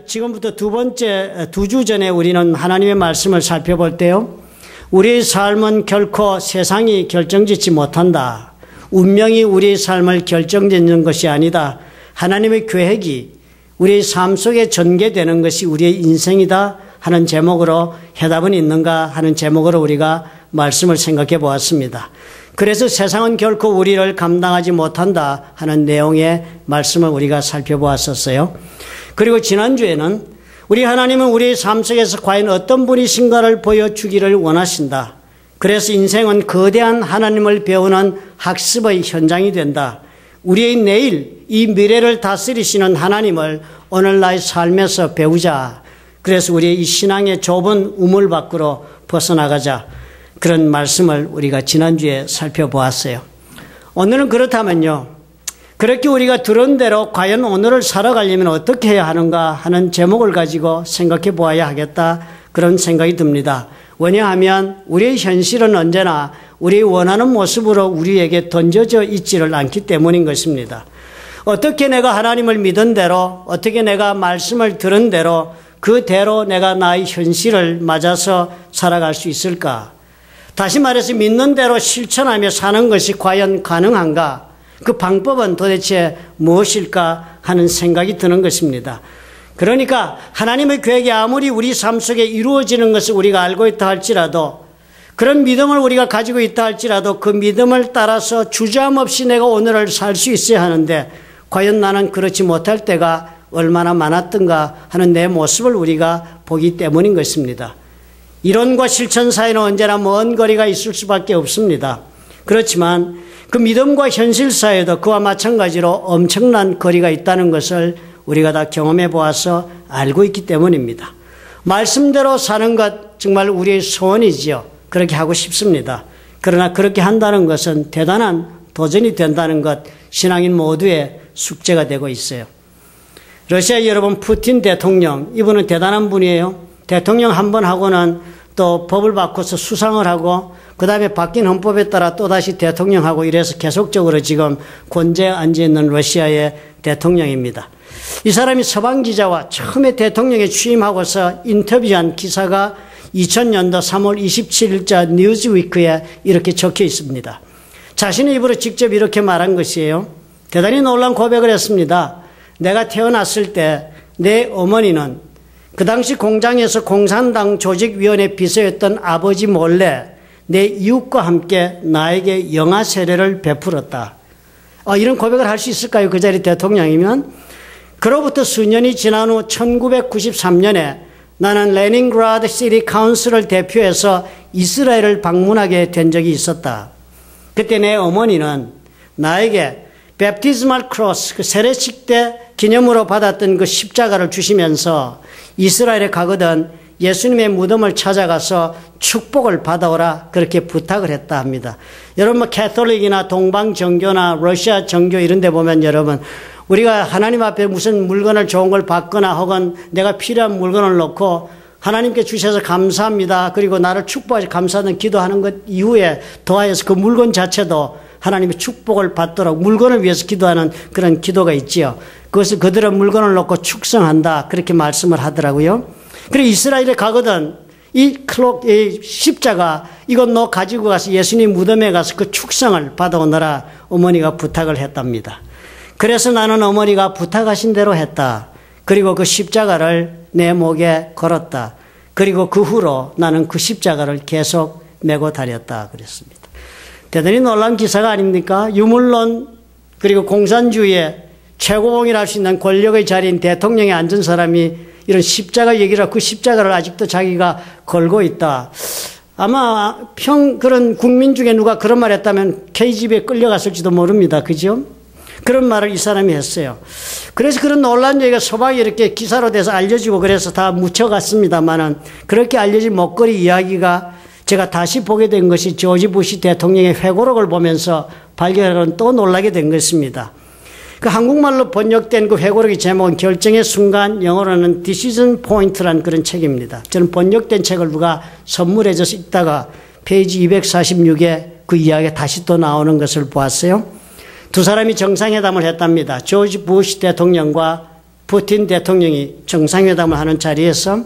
지금부터 두 주 전에 우리는 하나님의 말씀을 살펴볼 때요. 우리의 삶은 결코 세상이 결정짓지 못한다. 운명이 우리의 삶을 결정짓는 것이 아니다. 하나님의 계획이 우리의 삶 속에 전개되는 것이 우리의 인생이다 하는 제목으로 해답은 있는가 하는 제목으로 우리가 말씀을 생각해 보았습니다. 그래서 세상은 결코 우리를 감당하지 못한다 하는 내용의 말씀을 우리가 살펴보았었어요. 그리고 지난주에는 우리 하나님은 우리의 삶 속에서 과연 어떤 분이신가를 보여주기를 원하신다. 그래서 인생은 거대한 하나님을 배우는 학습의 현장이 된다. 우리의 내일, 이 미래를 다스리시는 하나님을 오늘 나의 삶에서 배우자. 그래서 우리의 이 신앙의 좁은 우물 밖으로 벗어나가자. 그런 말씀을 우리가 지난주에 살펴보았어요. 오늘은 그렇다면요. 그렇게 우리가 들은 대로 과연 오늘을 살아가려면 어떻게 해야 하는가 하는 제목을 가지고 생각해 보아야 하겠다. 그런 생각이 듭니다. 왜냐하면 우리의 현실은 언제나 우리 원하는 모습으로 우리에게 던져져 있지를 않기 때문인 것입니다. 어떻게 내가 하나님을 믿은 대로, 어떻게 내가 말씀을 들은 대로, 그대로 내가 나의 현실을 맞아서 살아갈 수 있을까? 다시 말해서 믿는 대로 실천하며 사는 것이 과연 가능한가? 그 방법은 도대체 무엇일까 하는 생각이 드는 것입니다. 그러니까 하나님의 계획이 아무리 우리 삶 속에 이루어지는 것을 우리가 알고 있다 할지라도, 그런 믿음을 우리가 가지고 있다 할지라도 그 믿음을 따라서 주저함없이 내가 오늘을 살 수 있어야 하는데 과연 나는 그렇지 못할 때가 얼마나 많았던가 하는 내 모습을 우리가 보기 때문인 것입니다. 이론과 실천 사이는 언제나 먼 거리가 있을 수밖에 없습니다. 그렇지만 그 믿음과 현실 사이에도 그와 마찬가지로 엄청난 거리가 있다는 것을 우리가 다 경험해 보아서 알고 있기 때문입니다. 말씀대로 사는 것 정말 우리의 소원이지요. 그렇게 하고 싶습니다. 그러나 그렇게 한다는 것은 대단한 도전이 된다는 것, 신앙인 모두의 숙제가 되고 있어요. 러시아 여러분 푸틴 대통령, 이분은 대단한 분이에요. 대통령 한 번 하고는 또 법을 바꿔서 수상을 하고 그 다음에 바뀐 헌법에 따라 또다시 대통령하고 이래서 계속적으로 지금 권좌에 앉아있는 러시아의 대통령입니다. 이 사람이 서방기자와 처음에 대통령에 취임하고서 인터뷰한 기사가 2000년도 3월 27일자 뉴즈위크에 이렇게 적혀 있습니다. 자신의 입으로 직접 이렇게 말한 것이에요. 대단히 놀라운 고백을 했습니다. 내가 태어났을 때 내 어머니는 그 당시 공장에서 공산당 조직위원회 비서였던 아버지 몰래 내 이웃과 함께 나에게 영아 세례를 베풀었다. 이런 고백을 할 수 있을까요? 그 자리 대통령이면? 그로부터 수년이 지난 후 1993년에 나는 레닌그라드 시티 카운슬을 대표해서 이스라엘을 방문하게 된 적이 있었다. 그때 내 어머니는 나에게 베프티즈말 크로스, 그 세례식 때 기념으로 받았던 그 십자가를 주시면서 이스라엘에 가거든 예수님의 무덤을 찾아가서 축복을 받아오라 그렇게 부탁을 했다 합니다. 여러분 뭐 캐톨릭이나 동방 정교나 러시아 정교 이런 데 보면 여러분 우리가 하나님 앞에 무슨 물건을 좋은 걸 받거나 혹은 내가 필요한 물건을 놓고 하나님께 주셔서 감사합니다. 그리고 나를 축복하셔서 감사하는 기도하는 것 이후에 더하여서 그 물건 자체도 하나님의 축복을 받도록 물건을 위해서 기도하는 그런 기도가 있지요. 그것을 그들은 물건을 놓고 축성한다. 그렇게 말씀을 하더라고요. 그리고 이스라엘에 가거든 이 십자가 이것 너 가지고 가서 예수님 무덤에 가서 그 축성을 받아오느라 어머니가 부탁을 했답니다. 그래서 나는 어머니가 부탁하신 대로 했다. 그리고 그 십자가를 내 목에 걸었다. 그리고 그 후로 나는 그 십자가를 계속 메고 다녔다. 그랬습니다. 대단히 놀라운 기사가 아닙니까? 유물론 그리고 공산주의의 최고봉이라 할 수 있는 권력의 자리인 대통령에 앉은 사람이 이런 십자가 얘기를 하고 그 십자가를 아직도 자기가 걸고 있다. 아마 그런 국민 중에 누가 그런 말 했다면 KGB에 끌려갔을지도 모릅니다. 그죠? 그런 말을 이 사람이 했어요. 그래서 그런 놀라운 얘기가 서방에 이렇게 기사로 돼서 알려지고 그래서 다 묻혀갔습니다만은 그렇게 알려진 먹거리 이야기가 제가 다시 보게 된 것이 조지 부시 대통령의 회고록을 보면서 발견하고는 또 놀라게 된 것입니다. 그 한국말로 번역된 그 회고록의 제목은 결정의 순간, 영어로는 Decision Point라는 그런 책입니다. 저는 번역된 책을 누가 선물해줘서 읽다가 페이지 246에 그 이야기가 다시 또 나오는 것을 보았어요. 두 사람이 정상회담을 했답니다. 조지 부시 대통령과 푸틴 대통령이 정상회담을 하는 자리에서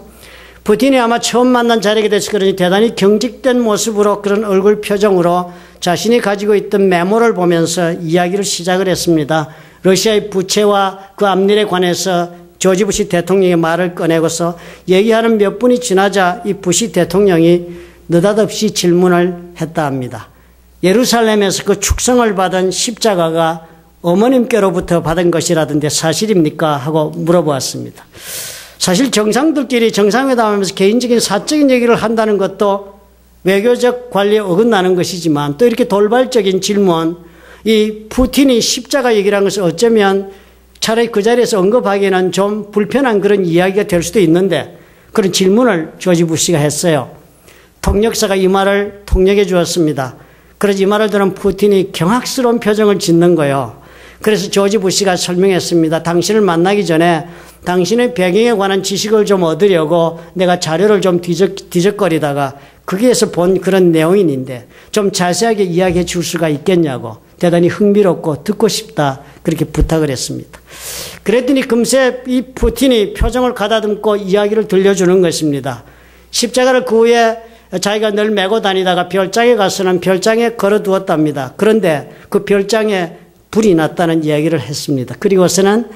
푸틴이 아마 처음 만난 자리가 돼서 그러니 대단히 경직된 모습으로 그런 얼굴 표정으로 자신이 가지고 있던 메모를 보면서 이야기를 시작을 했습니다. 러시아의 부채와 그 앞일에 관해서 조지 부시 대통령의 말을 꺼내고서 얘기하는 몇 분이 지나자 이 부시 대통령이 느닷없이 질문을 했다 합니다. 예루살렘에서 그 축성을 받은 십자가가 어머님께로부터 받은 것이라던데 사실입니까? 하고 물어보았습니다. 사실 정상들끼리 정상회담하면서 개인적인 사적인 얘기를 한다는 것도 외교적 관리에 어긋나는 것이지만 또 이렇게 돌발적인 질문, 이 푸틴이 십자가 얘기라는 것을 어쩌면 차라리 그 자리에서 언급하기에는 좀 불편한 그런 이야기가 될 수도 있는데 그런 질문을 조지 부시가 했어요. 통역사가 이 말을 통역해 주었습니다. 그래서 이 말을 들은 푸틴이 경악스러운 표정을 짓는 거예요. 그래서 조지 부시가 설명했습니다. 당신을 만나기 전에 당신의 배경에 관한 지식을 좀 얻으려고 내가 자료를 좀 뒤적거리다가 거기에서 본 그런 내용인데 좀 자세하게 이야기해 줄 수가 있겠냐고 대단히 흥미롭고 듣고 싶다 그렇게 부탁을 했습니다. 그랬더니 금세 이 푸틴이 표정을 가다듬고 이야기를 들려주는 것입니다. 십자가를 그 후에 자기가 늘 메고 다니다가 별장에 가서는 별장에 걸어두었답니다. 그런데 그 별장에 불이 났다는 이야기를 했습니다. 그리고서는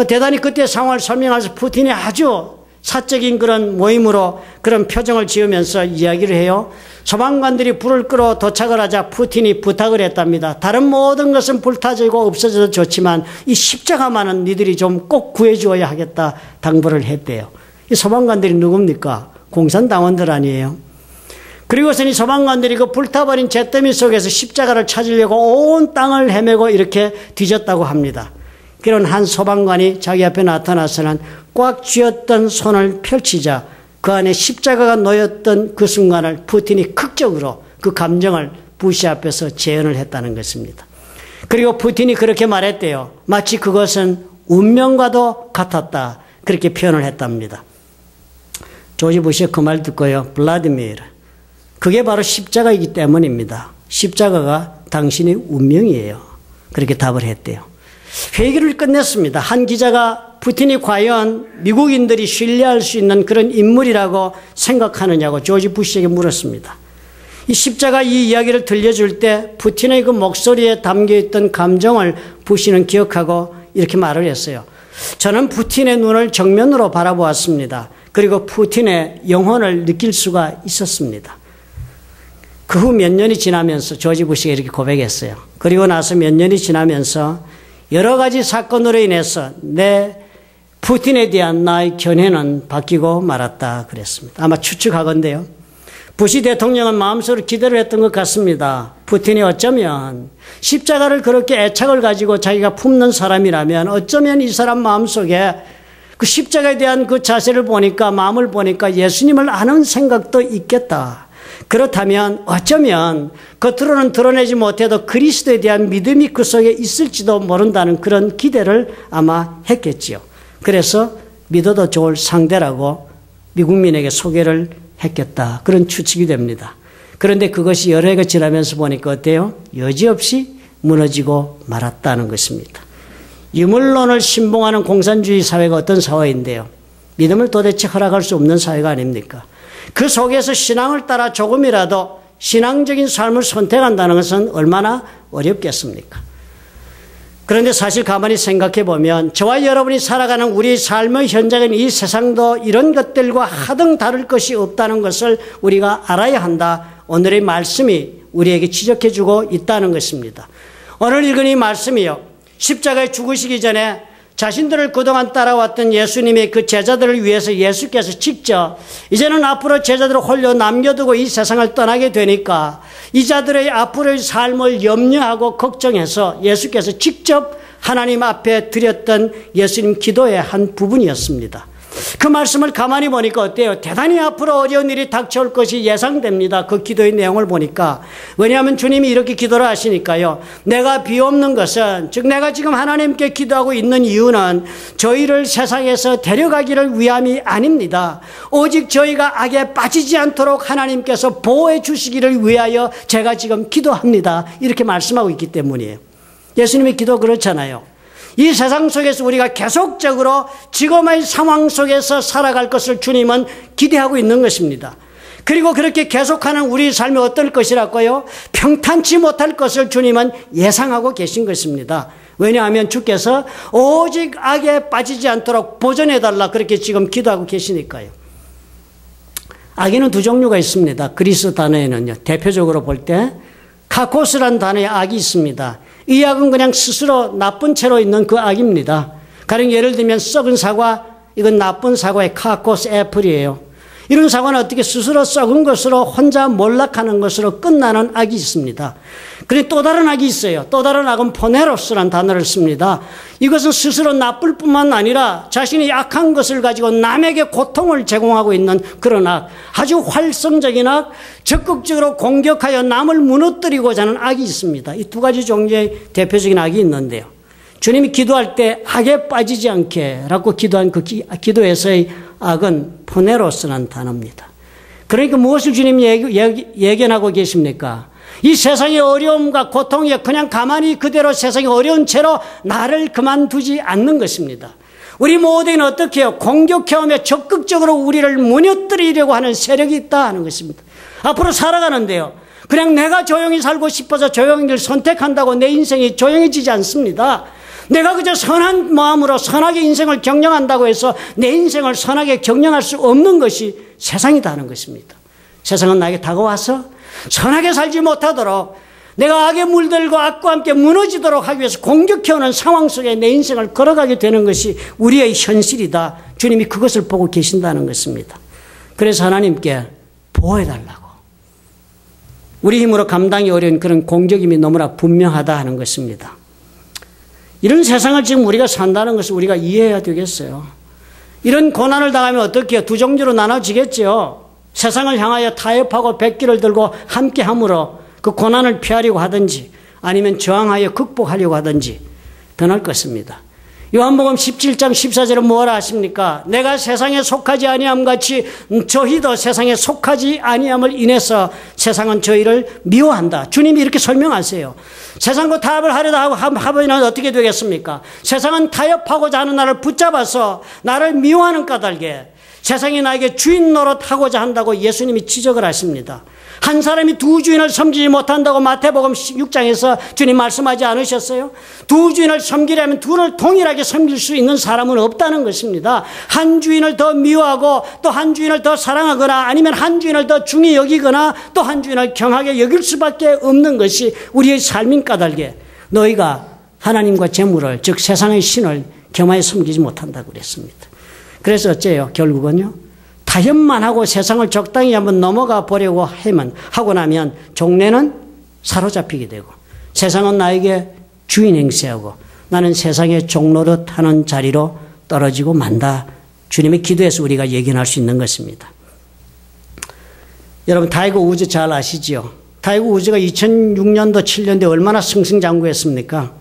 대단히 그때 상황을 설명해서 푸틴이 아주 사적인 그런 모임으로 그런 표정을 지으면서 이야기를 해요. 소방관들이 불을 끄러 도착을 하자 푸틴이 부탁을 했답니다. 다른 모든 것은 불타지고 없어져도 좋지만 이 십자가만은 니들이 좀 꼭 구해주어야 하겠다 당부를 했대요. 이 소방관들이 누굽니까? 공산당원들 아니에요. 그리고서 이 소방관들이 그 불타버린 잿더미 속에서 십자가를 찾으려고 온 땅을 헤매고 이렇게 뒤졌다고 합니다. 그런 한 소방관이 자기 앞에 나타나서는 꽉 쥐었던 손을 펼치자 그 안에 십자가가 놓였던 그 순간을 푸틴이 극적으로 그 감정을 부시 앞에서 재현을 했다는 것입니다. 그리고 푸틴이 그렇게 말했대요. 마치 그것은 운명과도 같았다. 그렇게 표현을 했답니다. 조지 부시가 그 말 듣고요. 블라디미르. 그게 바로 십자가이기 때문입니다. 십자가가 당신의 운명이에요. 그렇게 답을 했대요. 회의를 끝냈습니다. 한 기자가 푸틴이 과연 미국인들이 신뢰할 수 있는 그런 인물이라고 생각하느냐고 조지 부시에게 물었습니다. 이 십자가 이 이야기를 들려줄 때 푸틴의 그 목소리에 담겨있던 감정을 부시는 기억하고 이렇게 말을 했어요. 저는 푸틴의 눈을 정면으로 바라보았습니다. 그리고 푸틴의 영혼을 느낄 수가 있었습니다. 그 후 몇 년이 지나면서 조지 부시가 이렇게 고백했어요. 그리고 나서 몇 년이 지나면서 여러 가지 사건으로 인해서 내 푸틴에 대한 나의 견해는 바뀌고 말았다 그랬습니다. 아마 추측하건대요. 부시 대통령은 마음속으로 기대를 했던 것 같습니다. 푸틴이 어쩌면 십자가를 그렇게 애착을 가지고 자기가 품는 사람이라면 어쩌면 이 사람 마음속에 그 십자가에 대한 그 자세를 보니까 마음을 보니까 예수님을 아는 생각도 있겠다. 그렇다면 어쩌면 겉으로는 드러내지 못해도 그리스도에 대한 믿음이 그 속에 있을지도 모른다는 그런 기대를 아마 했겠지요. 그래서 믿어도 좋을 상대라고 미국민에게 소개를 했겠다. 그런 추측이 됩니다. 그런데 그것이 여러 해가 지나면서 보니까 어때요? 여지없이 무너지고 말았다는 것입니다. 유물론을 신봉하는 공산주의 사회가 어떤 사회인데요? 믿음을 도대체 허락할 수 없는 사회가 아닙니까? 그 속에서 신앙을 따라 조금이라도 신앙적인 삶을 선택한다는 것은 얼마나 어렵겠습니까? 그런데 사실 가만히 생각해 보면 저와 여러분이 살아가는 우리 삶의 현장인 이 세상도 이런 것들과 하등 다를 것이 없다는 것을 우리가 알아야 한다. 오늘의 말씀이 우리에게 지적해 주고 있다는 것입니다. 오늘 읽은 이 말씀이요. 십자가에 죽으시기 전에 자신들을 그동안 따라왔던 예수님의 그 제자들을 위해서 예수께서 직접 이제는 앞으로 제자들을 홀려 남겨두고 이 세상을 떠나게 되니까 이 자들의 앞으로의 삶을 염려하고 걱정해서 예수께서 직접 하나님 앞에 드렸던 예수님 기도의 한 부분이었습니다. 그 말씀을 가만히 보니까 어때요? 대단히 앞으로 어려운 일이 닥쳐올 것이 예상됩니다. 그 기도의 내용을 보니까. 왜냐하면 주님이 이렇게 기도를 하시니까요. 내가 비옵는 것은, 즉 내가 지금 하나님께 기도하고 있는 이유는 저희를 세상에서 데려가기를 위함이 아닙니다. 오직 저희가 악에 빠지지 않도록 하나님께서 보호해 주시기를 위하여 제가 지금 기도합니다. 이렇게 말씀하고 있기 때문이에요. 예수님의 기도 그렇잖아요. 이 세상 속에서 우리가 계속적으로 지금의 상황 속에서 살아갈 것을 주님은 기대하고 있는 것입니다. 그리고 그렇게 계속하는 우리 삶이 어떨 것이라고요? 평탄치 못할 것을 주님은 예상하고 계신 것입니다. 왜냐하면 주께서 오직 악에 빠지지 않도록 보존해달라 그렇게 지금 기도하고 계시니까요. 악에는 두 종류가 있습니다. 그리스 단어에는요. 대표적으로 볼 때 카코스란 단어의 악이 있습니다. 이 악은 그냥 스스로 나쁜 채로 있는 그 악입니다. 가령 예를 들면 썩은 사과, 이건 나쁜 사과의 카코스 애플이에요. 이런 사과는 어떻게 스스로 썩은 것으로 혼자 몰락하는 것으로 끝나는 악이 있습니다. 그런데 또 다른 악이 있어요. 또 다른 악은 포네로스란 단어를 씁니다. 이것은 스스로 나쁠 뿐만 아니라 자신이 약한 것을 가지고 남에게 고통을 제공하고 있는 그런 악, 아주 활성적인 악, 적극적으로 공격하여 남을 무너뜨리고자 하는 악이 있습니다. 이 두 가지 종류의 대표적인 악이 있는데요. 주님이 기도할 때 악에 빠지지 않게 라고 기도한 그 기도에서의 악은 포네로스라는 단어입니다. 그러니까 무엇을 주님이 예견하고 계십니까? 이 세상의 어려움과 고통에 그냥 가만히 그대로 세상이 어려운 채로 나를 그만두지 않는 것입니다. 우리 모두는 어떻게 해요? 공격해오며 적극적으로 우리를 무너뜨리려고 하는 세력이 있다 하는 것입니다. 앞으로 살아가는데요. 그냥 내가 조용히 살고 싶어서 조용히를 선택한다고 내 인생이 조용해지지 않습니다. 내가 그저 선한 마음으로 선하게 인생을 경영한다고 해서 내 인생을 선하게 경영할 수 없는 것이 세상이다 는 것입니다. 세상은 나에게 다가와서 선하게 살지 못하도록 내가 악에 물들고 악과 함께 무너지도록 하기 위해서 공격해오는 상황 속에 내 인생을 걸어가게 되는 것이 우리의 현실이다. 주님이 그것을 보고 계신다는 것입니다. 그래서 하나님께 보호해달라고. 우리 힘으로 감당이 어려운 그런 공격임이 너무나 분명하다 하는 것입니다. 이런 세상을 지금 우리가 산다는 것을 우리가 이해해야 되겠어요. 이런 고난을 당하면 어떻게 해요? 두 종류로 나눠지겠죠. 세상을 향하여 타협하고 백기를 들고 함께함으로 그 고난을 피하려고 하든지 아니면 저항하여 극복하려고 하든지 변할 것입니다. 요한복음 17장 14절은 뭐라 하십니까? 내가 세상에 속하지 아니함 같이 저희도 세상에 속하지 아니함을 인해서 세상은 저희를 미워한다. 주님이 이렇게 설명하세요. 세상과 타협을 하려다 하면 어떻게 되겠습니까? 세상은 타협하고자 하는 나를 붙잡아서 나를 미워하는 까닭에 세상이 나에게 주인 노릇하고자 한다고 예수님이 지적을 하십니다. 한 사람이 두 주인을 섬기지 못한다고 마태복음 6장에서 주님 말씀하지 않으셨어요? 두 주인을 섬기려면 둘을 동일하게 섬길 수 있는 사람은 없다는 것입니다. 한 주인을 더 미워하고 또 한 주인을 더 사랑하거나 아니면 한 주인을 더 중히 여기거나 또 한 주인을 경하게 여길 수밖에 없는 것이 우리의 삶인 까닭에 너희가 하나님과 재물을 즉 세상의 신을 겸하여 섬기지 못한다고 그랬습니다. 그래서 어째요? 결국은요. 타협만 하고 세상을 적당히 한번 넘어가 보려고 하고 나면 종래는 사로잡히게 되고 세상은 나에게 주인 행세하고 나는 세상의 종노릇 하는 자리로 떨어지고 만다. 주님의 기도에서 우리가 예견할 수 있는 것입니다. 여러분 타이거 우즈 잘 아시죠? 타이거 우즈가 2006년도 7년도에 얼마나 승승장구했습니까?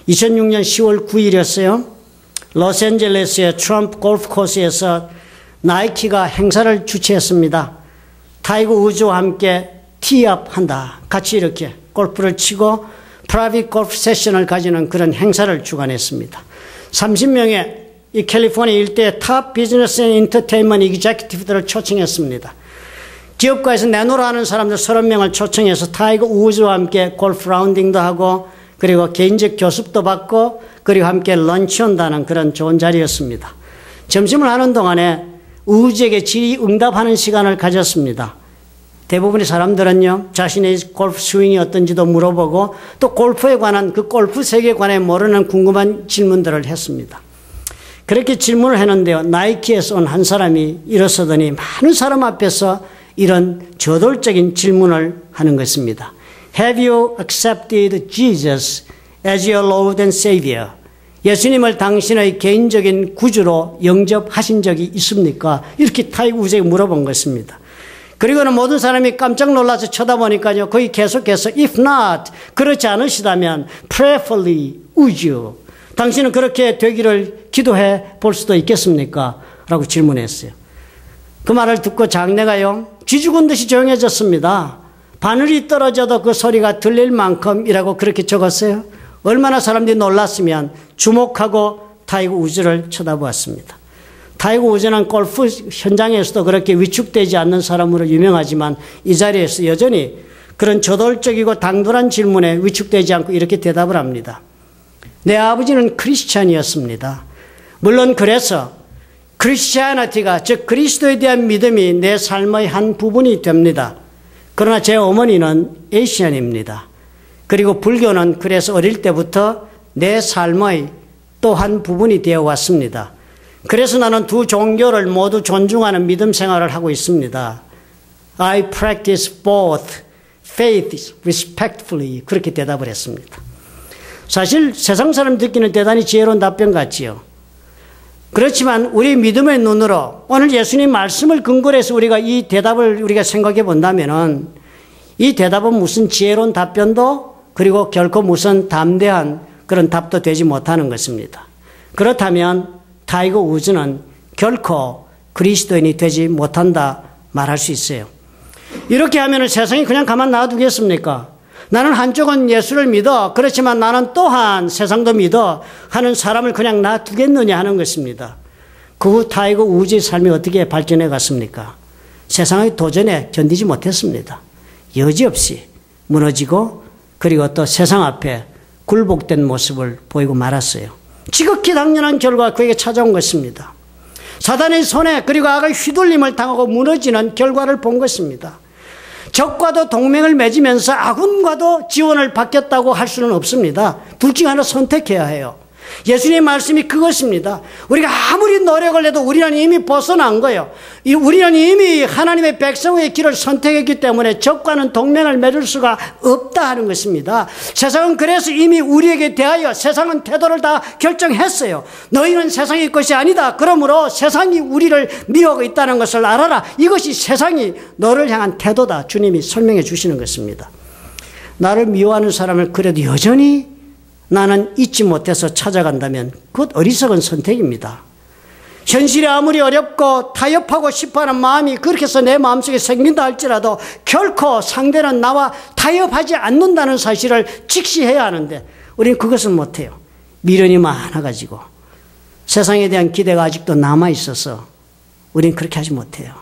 2006년 10월 9일이었어요. 로스앤젤레스의 트럼프 골프 코스에서 나이키가 행사를 주최했습니다. 타이거 우즈와 함께 티업 한다. 같이 이렇게 골프를 치고 프라이빗 골프 세션을 가지는 그런 행사를 주관했습니다. 30명의 이 캘리포니아 일대의 탑 비즈니스 앤 인터테인먼트 이그제큐티브들을 초청했습니다. 기업가에서 내노라 하는 사람들 30명을 초청해서 타이거 우즈와 함께 골프 라운딩도 하고 그리고 개인적 교습도 받고 그리고 함께 런치온다는 그런 좋은 자리였습니다. 점심을 하는 동안에 우즈에게 질의응답하는 시간을 가졌습니다. 대부분의 사람들은요, 자신의 골프 스윙이 어떤지도 물어보고 또 골프에 관한 그 골프 세계에 관해 모르는 궁금한 질문들을 했습니다. 그렇게 질문을 했는데요, 나이키에서 온 한 사람이 일어서더니 많은 사람 앞에서 이런 저돌적인 질문을 하는 것입니다. Have you accepted Jesus as your Lord and Savior? 예수님을 당신의 개인적인 구주로 영접하신 적이 있습니까? 이렇게 타이거 우즈에게 물어본 것입니다. 그리고는 모든 사람이 깜짝 놀라서 쳐다보니까요. 거기 계속해서 if not, 그렇지 않으시다면 prayerfully would you? 당신은 그렇게 되기를 기도해 볼 수도 있겠습니까? 라고 질문했어요. 그 말을 듣고 장내가요. 쥐죽은 듯이 조용해졌습니다. 바늘이 떨어져도 그 소리가 들릴 만큼이라고 그렇게 적었어요. 얼마나 사람들이 놀랐으면 주목하고 타이거 우즈를 쳐다보았습니다. 타이거 우즈는 골프 현장에서도 그렇게 위축되지 않는 사람으로 유명하지만 이 자리에서 여전히 그런 저돌적이고 당돌한 질문에 위축되지 않고 이렇게 대답을 합니다. 내 아버지는 크리스찬이었습니다. 물론 그래서 크리스티아니티가, 즉 그리스도에 대한 믿음이 내 삶의 한 부분이 됩니다. 그러나 제 어머니는 에이시안입니다. 그리고 불교는 그래서 어릴 때부터 내 삶의 또 한 부분이 되어 왔습니다. 그래서 나는 두 종교를 모두 존중하는 믿음 생활을 하고 있습니다. I practice both faiths respectfully. 그렇게 대답을 했습니다. 사실 세상 사람 듣기는 대단히 지혜로운 답변 같지요. 그렇지만 우리 믿음의 눈으로 오늘 예수님 말씀을 근거로 해서 우리가 이 대답을 우리가 생각해 본다면은 이 대답은 무슨 지혜로운 답변도 그리고 결코 무슨 담대한 그런 답도 되지 못하는 것입니다. 그렇다면 타이거 우즈는 결코 그리스도인이 되지 못한다 말할 수 있어요. 이렇게 하면 세상이 그냥 가만 놔두겠습니까? 나는 한쪽은 예수를 믿어, 그렇지만 나는 또한 세상도 믿어 하는 사람을 그냥 놔두겠느냐 하는 것입니다. 그 후 타이거 우즈의 삶이 어떻게 발전해 갔습니까? 세상의 도전에 견디지 못했습니다. 여지없이 무너지고 그리고 또 세상 앞에 굴복된 모습을 보이고 말았어요. 지극히 당연한 결과가 그에게 찾아온 것입니다. 사단의 손에 그리고 악의 휘둘림을 당하고 무너지는 결과를 본 것입니다. 적과도 동맹을 맺으면서 아군과도 지원을 받겠다고 할 수는 없습니다. 둘 중 하나 선택해야 해요. 예수님의 말씀이 그것입니다. 우리가 아무리 노력을 해도 우리는 이미 벗어난 거예요. 우리는 이미 하나님의 백성의 길을 선택했기 때문에 적과는 동맹을 맺을 수가 없다 하는 것입니다. 세상은 그래서 이미 우리에게 대하여 세상은 태도를 다 결정했어요. 너희는 세상의 것이 아니다. 그러므로 세상이 우리를 미워하고 있다는 것을 알아라. 이것이 세상이 너를 향한 태도다. 주님이 설명해 주시는 것입니다. 나를 미워하는 사람을 그래도 여전히 나는 잊지 못해서 찾아간다면 그것 어리석은 선택입니다. 현실이 아무리 어렵고 타협하고 싶어하는 마음이 그렇게 해서 내 마음속에 생긴다 할지라도 결코 상대는 나와 타협하지 않는다는 사실을 직시해야 하는데 우리는 그것은 못해요. 미련이 많아가지고 세상에 대한 기대가 아직도 남아있어서 우리는 그렇게 하지 못해요.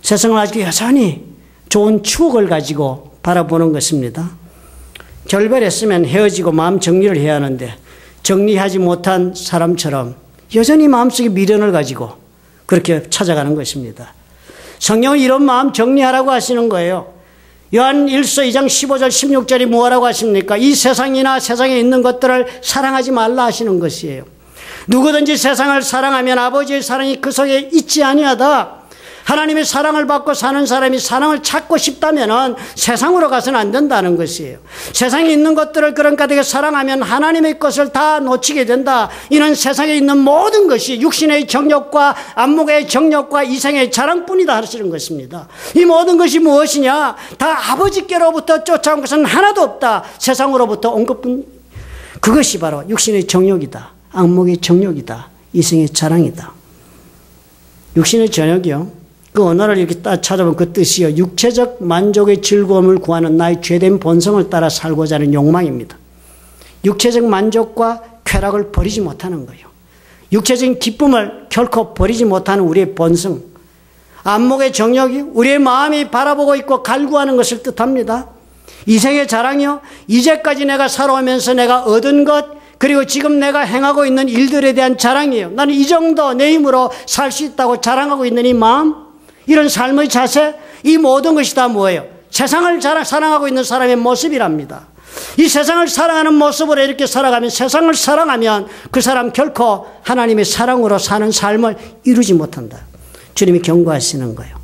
세상을 아직도 여전히 좋은 추억을 가지고 바라보는 것입니다. 결별했으면 헤어지고 마음 정리를 해야 하는데 정리하지 못한 사람처럼 여전히 마음속에 미련을 가지고 그렇게 찾아가는 것입니다. 성경은 이런 마음 정리하라고 하시는 거예요. 요한 1서 2장 15절 16절이 뭐라고 하십니까? 이 세상이나 세상에 있는 것들을 사랑하지 말라 하시는 것이에요. 누구든지 세상을 사랑하면 아버지의 사랑이 그 속에 있지 아니하다. 하나님의 사랑을 받고 사는 사람이 사랑을 찾고 싶다면 세상으로 가서는 안 된다는 것이에요. 세상에 있는 것들을 그런 가득히 사랑하면 하나님의 것을 다 놓치게 된다. 이는 세상에 있는 모든 것이 육신의 정욕과 안목의 정욕과 이생의 자랑뿐이다 하시는 것입니다. 이 모든 것이 무엇이냐? 다 아버지께로부터 쫓아온 것은 하나도 없다. 세상으로부터 온 것뿐. 그것이 바로 육신의 정욕이다. 안목의 정욕이다. 이생의 자랑이다. 육신의 정욕이요. 그 언어를 이렇게 딱 찾아보면 그 뜻이요. 육체적 만족의 즐거움을 구하는 나의 죄된 본성을 따라 살고자 하는 욕망입니다. 육체적 만족과 쾌락을 버리지 못하는 거예요. 육체적인 기쁨을 결코 버리지 못하는 우리의 본성. 안목의 정욕이 우리의 마음이 바라보고 있고 갈구하는 것을 뜻합니다. 이생의 자랑이요. 이제까지 내가 살아오면서 내가 얻은 것, 그리고 지금 내가 행하고 있는 일들에 대한 자랑이에요. 나는 이 정도 내 힘으로 살 수 있다고 자랑하고 있는 이 마음, 이런 삶의 자세, 이 모든 것이 다 뭐예요? 세상을 사랑하고 있는 사람의 모습이랍니다. 이 세상을 사랑하는 모습으로 이렇게 살아가면, 세상을 사랑하면 그 사람 결코 하나님의 사랑으로 사는 삶을 이루지 못한다. 주님이 경고하시는 거예요.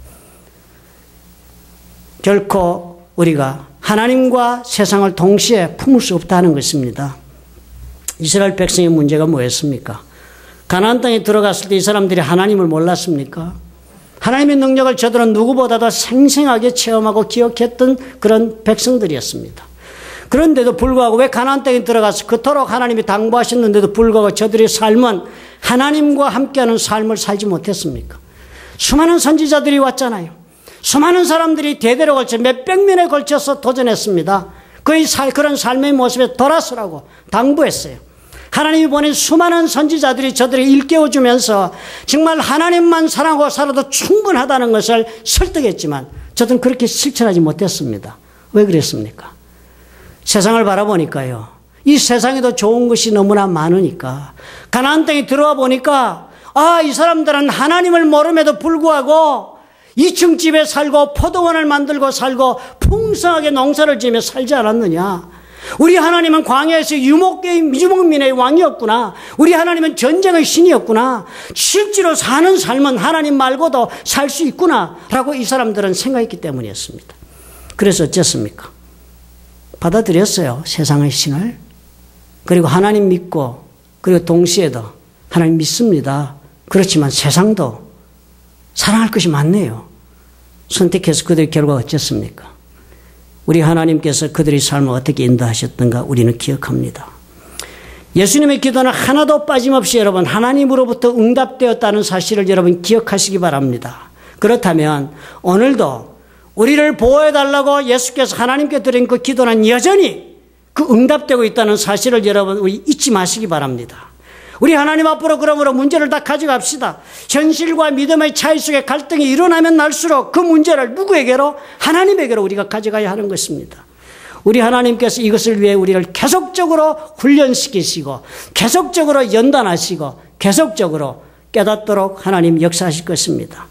결코 우리가 하나님과 세상을 동시에 품을 수 없다는 것입니다. 이스라엘 백성의 문제가 뭐였습니까? 가나안 땅에 들어갔을 때 이 사람들이 하나님을 몰랐습니까? 하나님의 능력을 저들은 누구보다도 생생하게 체험하고 기억했던 그런 백성들이었습니다. 그런데도 불구하고 왜 가나안 땅에 들어가서 그토록 하나님이 당부하셨는데도 불구하고 저들의 삶은 하나님과 함께하는 삶을 살지 못했습니까? 수많은 선지자들이 왔잖아요. 수많은 사람들이 대대로 걸쳐 몇백 년에 걸쳐서 도전했습니다. 그런 삶의 모습에 돌아서라고 당부했어요. 하나님이 보낸 수많은 선지자들이 저들을 일깨워주면서 정말 하나님만 사랑하고 살아도 충분하다는 것을 설득했지만 저들은 그렇게 실천하지 못했습니다. 왜 그랬습니까? 세상을 바라보니까요. 이 세상에도 좋은 것이 너무나 많으니까 가나안 땅에 들어와 보니까 이 사람들은 하나님을 모름에도 불구하고 2층 집에 살고 포도원을 만들고 살고 풍성하게 농사를 지으며 살지 않았느냐. 우리 하나님은 광야에서 유목민의 왕이었구나. 우리 하나님은 전쟁의 신이었구나. 실제로 사는 삶은 하나님 말고도 살 수 있구나 라고 이 사람들은 생각했기 때문이었습니다. 그래서 어쨌습니까? 받아들였어요. 세상의 신을. 그리고 하나님 믿고 그리고 동시에도 하나님 믿습니다. 그렇지만 세상도 사랑할 것이 많네요. 선택해서 그들의 결과가 어쨌습니까? 우리 하나님께서 그들의 삶을 어떻게 인도하셨던가 우리는 기억합니다. 예수님의 기도는 하나도 빠짐없이 여러분 하나님으로부터 응답되었다는 사실을 여러분 기억하시기 바랍니다. 그렇다면 오늘도 우리를 보호해달라고 예수께서 하나님께 드린 그 기도는 여전히 그 응답되고 있다는 사실을 여러분 우리 잊지 마시기 바랍니다. 우리 하나님 앞으로 그러므로 문제를 다 가져갑시다. 현실과 믿음의 차이 속에 갈등이 일어나면 날수록 그 문제를 누구에게로? 하나님에게로 우리가 가져가야 하는 것입니다. 우리 하나님께서 이것을 위해 우리를 계속적으로 훈련시키시고 계속적으로 연단하시고 계속적으로 깨닫도록 하나님 역사하실 것입니다.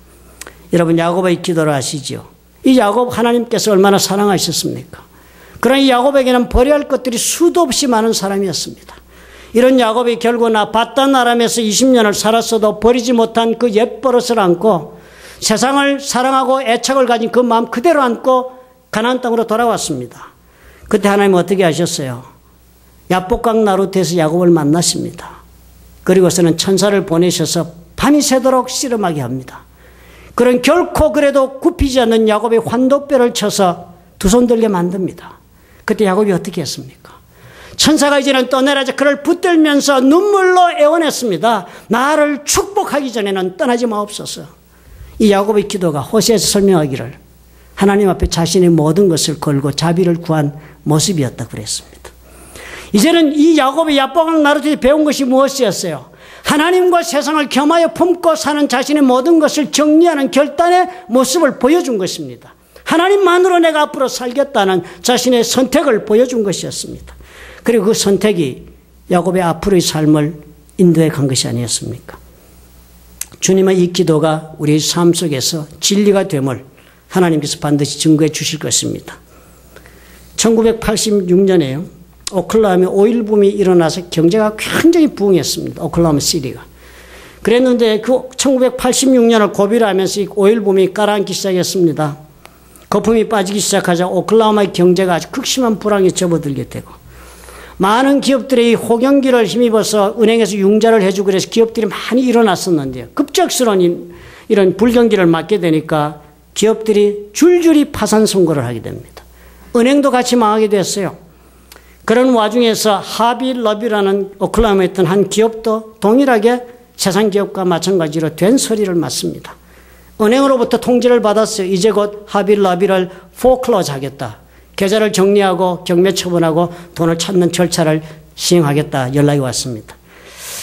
여러분 야곱의 기도를 아시죠? 이 야곱 하나님께서 얼마나 사랑하셨습니까? 그러나 이 야곱에게는 버려야 할 것들이 수도 없이 많은 사람이었습니다. 이런 야곱이 결국 바단 아람에서 20년을 살았어도 버리지 못한 그 옛버릇을 안고 세상을 사랑하고 애착을 가진 그 마음 그대로 안고 가나안 땅으로 돌아왔습니다. 그때 하나님은 어떻게 하셨어요? 야복강 나루트에서 야곱을 만나십니다. 그리고서는 천사를 보내셔서 밤이 새도록 씨름하게 합니다. 그런 결코 그래도 굽히지 않는 야곱의 환도뼈를 쳐서 두 손 들게 만듭니다. 그때 야곱이 어떻게 했습니까? 천사가 이제는 떠내라자 그를 붙들면서 눈물로 애원했습니다. 나를 축복하기 전에는 떠나지 마옵소서. 이 야곱의 기도가 호세에서 설명하기를 하나님 앞에 자신의 모든 것을 걸고 자비를 구한 모습이었다고 그랬습니다. 이제는 이 야곱의 야복강 나루트에 배운 것이 무엇이었어요? 하나님과 세상을 겸하여 품고 사는 자신의 모든 것을 정리하는 결단의 모습을 보여준 것입니다. 하나님만으로 내가 앞으로 살겠다는 자신의 선택을 보여준 것이었습니다. 그리고 그 선택이 야곱의 앞으로의 삶을 인도해 간 것이 아니었습니까? 주님의 이 기도가 우리의 삶 속에서 진리가 됨을 하나님께서 반드시 증거해 주실 것입니다. 1986년에요. 오클라호마에 오일붐이 일어나서 경제가 굉장히 부흥했습니다. 오클라호마 시티가. 그랬는데 그 1986년을 고비를 하면서 이 오일붐이 가라앉기 시작했습니다. 거품이 빠지기 시작하자 오클라호마의 경제가 아주 극심한 불황에 접어들게 되고 많은 기업들이 호경기를 힘입어서 은행에서 융자를 해주고 그래서 기업들이 많이 일어났었는데요. 급작스러운 이런 불경기를 맞게 되니까 기업들이 줄줄이 파산 선고를 하게 됩니다. 은행도 같이 망하게 됐어요. 그런 와중에서 하빌러비라는 오클라호마에 있던 한 기업도 동일하게 세상 기업과 마찬가지로 된 소리를 맞습니다. 은행으로부터 통지를 받았어요. 이제 곧 하빌러비를 포클로즈 하겠다. 계좌를 정리하고 경매 처분하고 돈을 찾는 절차를 시행하겠다 연락이 왔습니다.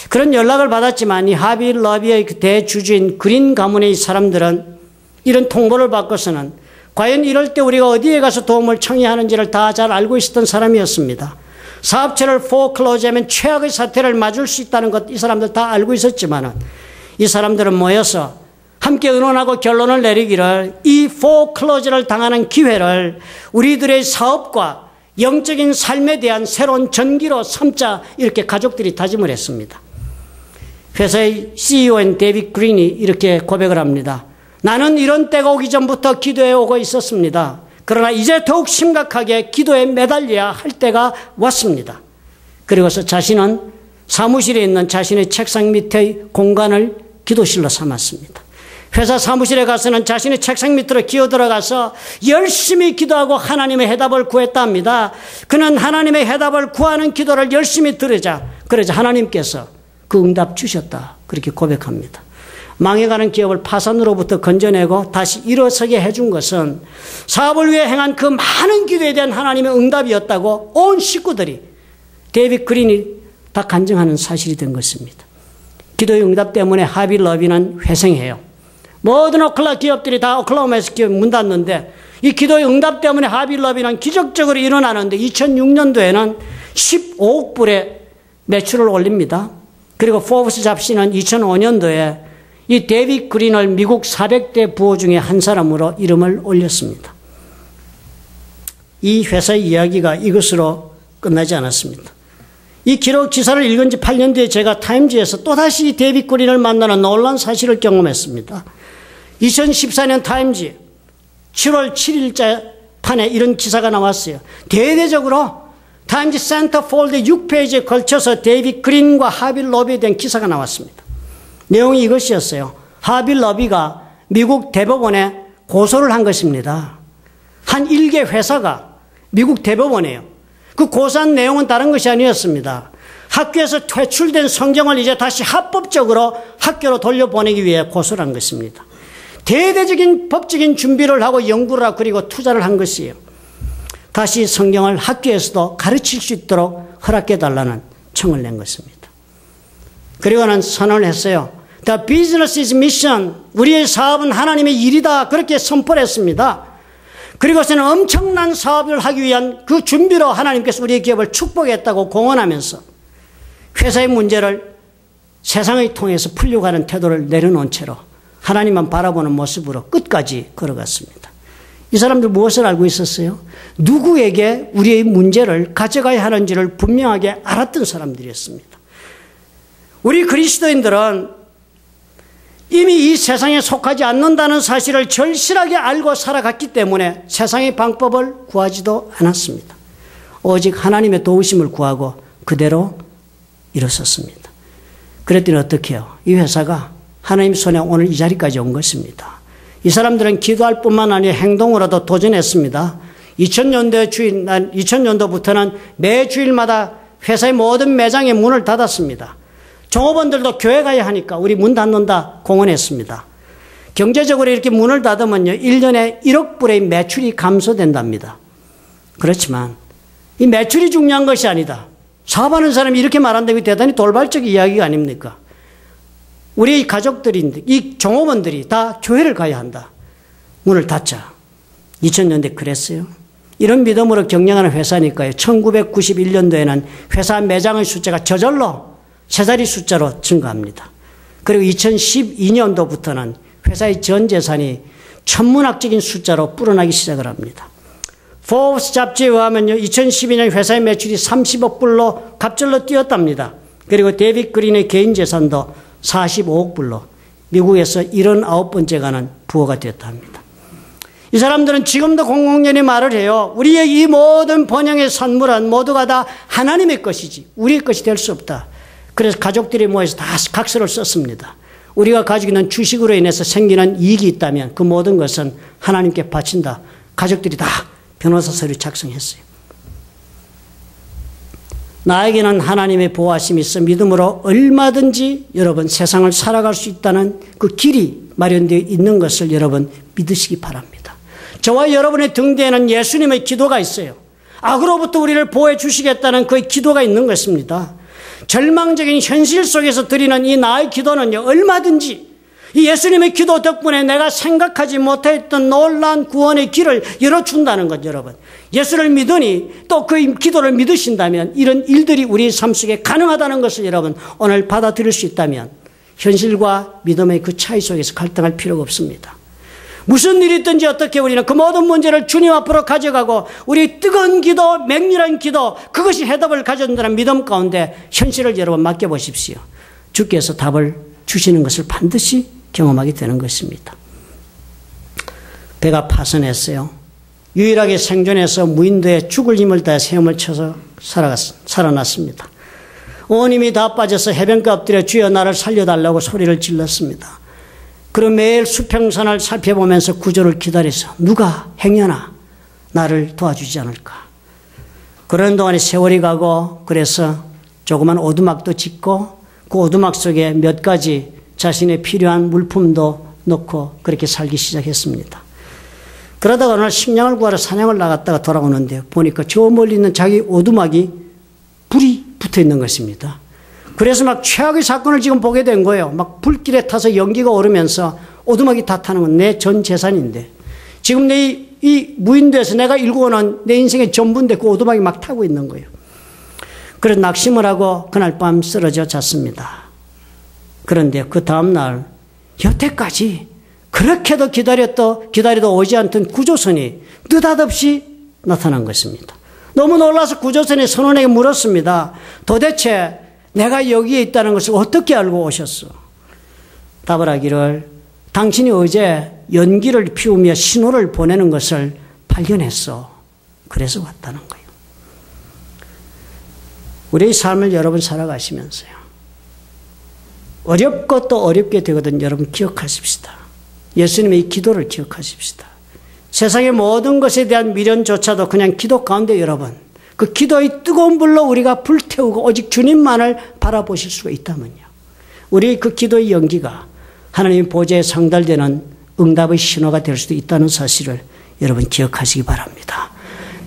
그런 연락을 받았지만 이 하빌러비의 대주주인 그린 가문의 사람들은 이런 통보를 받고서는 과연 이럴 때 우리가 어디에 가서 도움을 청해하는지를 다 잘 알고 있었던 사람이었습니다. 사업체를 포클로즈하면 최악의 사태를 맞을 수 있다는 것 이 사람들 다 알고 있었지만 이 사람들은 모여서 함께 의논하고 결론을 내리기를 이 포클로즈를 당하는 기회를 우리들의 사업과 영적인 삶에 대한 새로운 전기로 삼자 이렇게 가족들이 다짐을 했습니다. 회사의 CEO인 데이빗 그린이 이렇게 고백을 합니다. 나는 이런 때가 오기 전부터 기도해 오고 있었습니다. 그러나 이제 더욱 심각하게 기도에 매달려야 할 때가 왔습니다. 그리고서 자신은 사무실에 있는 자신의 책상 밑의 공간을 기도실로 삼았습니다. 회사 사무실에 가서는 자신의 책상 밑으로 기어 들어가서 열심히 기도하고 하나님의 해답을 구했다 합니다. 그는 하나님의 해답을 구하는 기도를 열심히 그러자 하나님께서 그 응답 주셨다. 그렇게 고백합니다. 망해가는 기업을 파산으로부터 건져내고 다시 일어서게 해준 것은 사업을 위해 행한 그 많은 기도에 대한 하나님의 응답이었다고 온 식구들이, 데이빗 그린이 다 간증하는 사실이 된 것입니다. 기도의 응답 때문에 하비 러비는 회생해요. 모든 오클라호마 기업들이 다 오클라호마에서 기업 문 닫는데 이 기도의 응답 때문에 하비 러비는 기적적으로 일어나는데 2006년도에는 15억 불의 매출을 올립니다. 그리고 포브스 잡지는 2005년도에 이 데이빗 그린을 미국 400대 부호 중에 한 사람으로 이름을 올렸습니다. 이 회사의 이야기가 이것으로 끝나지 않았습니다. 이 기록 기사를 읽은 지 8년 뒤에 제가 타임지에서 또다시 데이빗 그린을 만나는 놀라운 사실을 경험했습니다. 2014년 타임지 7월 7일자 판에 이런 기사가 나왔어요. 대대적으로 타임지 센터폴드 6페이지에 걸쳐서 데이빗 그린과 하비 러비에 대한 기사가 나왔습니다. 내용이 이것이었어요. 하비 러비가 미국 대법원에 고소를 한 것입니다. 한 일개 회사가 미국 대법원에요. 그 고소한 내용은 다른 것이 아니었습니다. 학교에서 퇴출된 성경을 이제 다시 합법적으로 학교로 돌려보내기 위해 고소를 한 것입니다. 대대적인 법적인 준비를 하고 연구를 하고 그리고 투자를 한 것이에요. 다시 성경을 학교에서도 가르칠 수 있도록 허락해달라는 청을 낸 것입니다. 그리고는 선언을 했어요. The business is mission. 우리의 사업은 하나님의 일이다. 그렇게 선포를 했습니다. 그리고서는 엄청난 사업을 하기 위한 그 준비로 하나님께서 우리의 기업을 축복했다고 공언하면서 회사의 문제를 세상을 통해서 풀려고 하는 태도를 내려놓은 채로 하나님만 바라보는 모습으로 끝까지 걸어갔습니다. 이 사람들 무엇을 알고 있었어요? 누구에게 우리의 문제를 가져가야 하는지를 분명하게 알았던 사람들이었습니다. 우리 그리스도인들은 이미 이 세상에 속하지 않는다는 사실을 절실하게 알고 살아갔기 때문에 세상의 방법을 구하지도 않았습니다. 오직 하나님의 도우심을 구하고 그대로 일어섰습니다. 그랬더니 어떻게 해요? 이 회사가 하나님 손에 오늘 이 자리까지 온 것입니다. 이 사람들은 기도할 뿐만 아니라 행동으로도 도전했습니다. 2000년도부터는 매 주일마다 회사의 모든 매장의 문을 닫았습니다. 종업원들도 교회 가야 하니까 우리 문 닫는다 공언했습니다. 경제적으로 이렇게 문을 닫으면요 1년에 1억 불의 매출이 감소된답니다. 그렇지만 이 매출이 중요한 것이 아니다. 사업하는 사람이 이렇게 말한다면 대단히 돌발적 이야기가 아닙니까? 우리 가족들인데 이 종업원들이 다 교회를 가야 한다. 문을 닫자. 2000년대 그랬어요. 이런 믿음으로 경영하는 회사니까요. 1991년도에는 회사 매장의 숫자가 저절로 세 자리 숫자로 증가합니다. 그리고 2012년도부터는 회사의 전 재산이 천문학적인 숫자로 불어나기 시작을 합니다. 포브스 잡지에 의하면요, 2012년 회사의 매출이 30억 불로 갑절로 뛰었답니다. 그리고 데이빗 그린의 개인 재산도 45억 불로 미국에서 79번째 가는 부호가 되었다 합니다. 이 사람들은 지금도 공공연히 말을 해요. 우리의 이 모든 번영의 산물은 모두가 다 하나님의 것이지 우리의 것이 될 수 없다. 그래서 가족들이 모여서 다 각서를 썼습니다. 우리가 가지고 있는 주식으로 인해서 생기는 이익이 있다면 그 모든 것은 하나님께 바친다. 가족들이 다 변호사 서류 작성했어요. 나에게는 하나님의 보호하심이 있어 믿음으로 얼마든지 여러분 세상을 살아갈 수 있다는 그 길이 마련되어 있는 것을 여러분 믿으시기 바랍니다. 저와 여러분의 등 뒤에는 예수님의 기도가 있어요. 악으로부터 우리를 보호해 주시겠다는 그 기도가 있는 것입니다. 절망적인 현실 속에서 드리는 이 나의 기도는요, 얼마든지 이 예수님의 기도 덕분에 내가 생각하지 못했던 놀라운 구원의 길을 열어준다는 것, 여러분. 예수를 믿으니 또 그 기도를 믿으신다면 이런 일들이 우리 삶 속에 가능하다는 것을 여러분 오늘 받아들일 수 있다면 현실과 믿음의 그 차이 속에서 갈등할 필요가 없습니다. 무슨 일이 있든지 어떻게 우리는 그 모든 문제를 주님 앞으로 가져가고 우리 뜨거운 기도, 맹렬한 기도, 그것이 해답을 가져온다는 믿음 가운데 현실을 여러분 맡겨보십시오. 주께서 답을 주시는 것을 반드시 경험하게 되는 것입니다. 배가 파손했어요. 유일하게 생존해서 무인도에 죽을 힘을 다해 헤엄을 쳐서 살아났습니다. 온 힘이 다 빠져서 해변가 엎드려 주여 나를 살려달라고 소리를 질렀습니다. 그리고 매일 수평선을 살펴보면서 구조를 기다려서 누가 행여나 나를 도와주지 않을까. 그런 동안에 세월이 가고 그래서 조그만 오두막도 짓고 그 오두막 속에 몇 가지 자신의 필요한 물품도 넣고 그렇게 살기 시작했습니다. 그러다가 오늘 식량을 구하러 사냥을 나갔다가 돌아오는데 보니까 저 멀리 있는 자기 오두막이 불이 붙어 있는 것입니다. 그래서 막 최악의 사건을 지금 보게 된 거예요. 막 불길에 타서 연기가 오르면서 오두막이 다 타는 건 내 전 재산인데 지금 내 이 무인도에서 내가 일구어놓은 내 인생의 전부인데 그 오두막이 막 타고 있는 거예요. 그래서 낙심을 하고 그날 밤 쓰러져 잤습니다. 그런데 그 다음날 여태까지 그렇게도 기다려도 오지 않던 구조선이 느닷없이 나타난 것입니다. 너무 놀라서 구조선이 선원에게 물었습니다. 도대체 내가 여기에 있다는 것을 어떻게 알고 오셨어? 답을 하기를 당신이 어제 연기를 피우며 신호를 보내는 것을 발견했어. 그래서 왔다는 거예요. 우리의 삶을 여러분 살아가시면서요. 어렵고 또 어렵게 되거든 여러분 기억하십시다. 예수님의 이 기도를 기억하십시다. 세상의 모든 것에 대한 미련조차도 그냥 기도 가운데 여러분 그 기도의 뜨거운 불로 우리가 불태우고 오직 주님만을 바라보실 수가 있다면요. 우리 그 기도의 연기가 하나님 보좌에 상달되는 응답의 신호가 될 수도 있다는 사실을 여러분 기억하시기 바랍니다.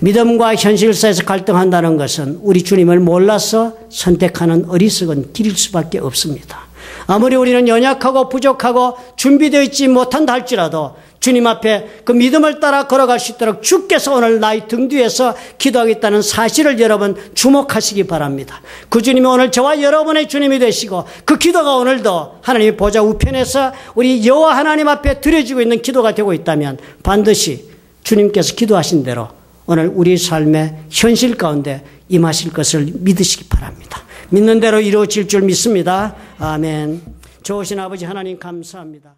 믿음과 현실 사이에서 갈등한다는 것은 우리 주님을 몰라서 선택하는 어리석은 길일 수밖에 없습니다. 아무리 우리는 연약하고 부족하고 준비되어 있지 못한다 할지라도 주님 앞에 그 믿음을 따라 걸어갈 수 있도록 주께서 오늘 나의 등 뒤에서 기도하겠다는 사실을 여러분 주목하시기 바랍니다. 그 주님이 오늘 저와 여러분의 주님이 되시고 그 기도가 오늘도 하나님의 보좌 우편에서 우리 여호와 하나님 앞에 드려지고 있는 기도가 되고 있다면 반드시 주님께서 기도하신 대로 오늘 우리 삶의 현실 가운데 임하실 것을 믿으시기 바랍니다. 믿는 대로 이루어질 줄 믿습니다. 아멘. 좋으신 아버지 하나님 감사합니다.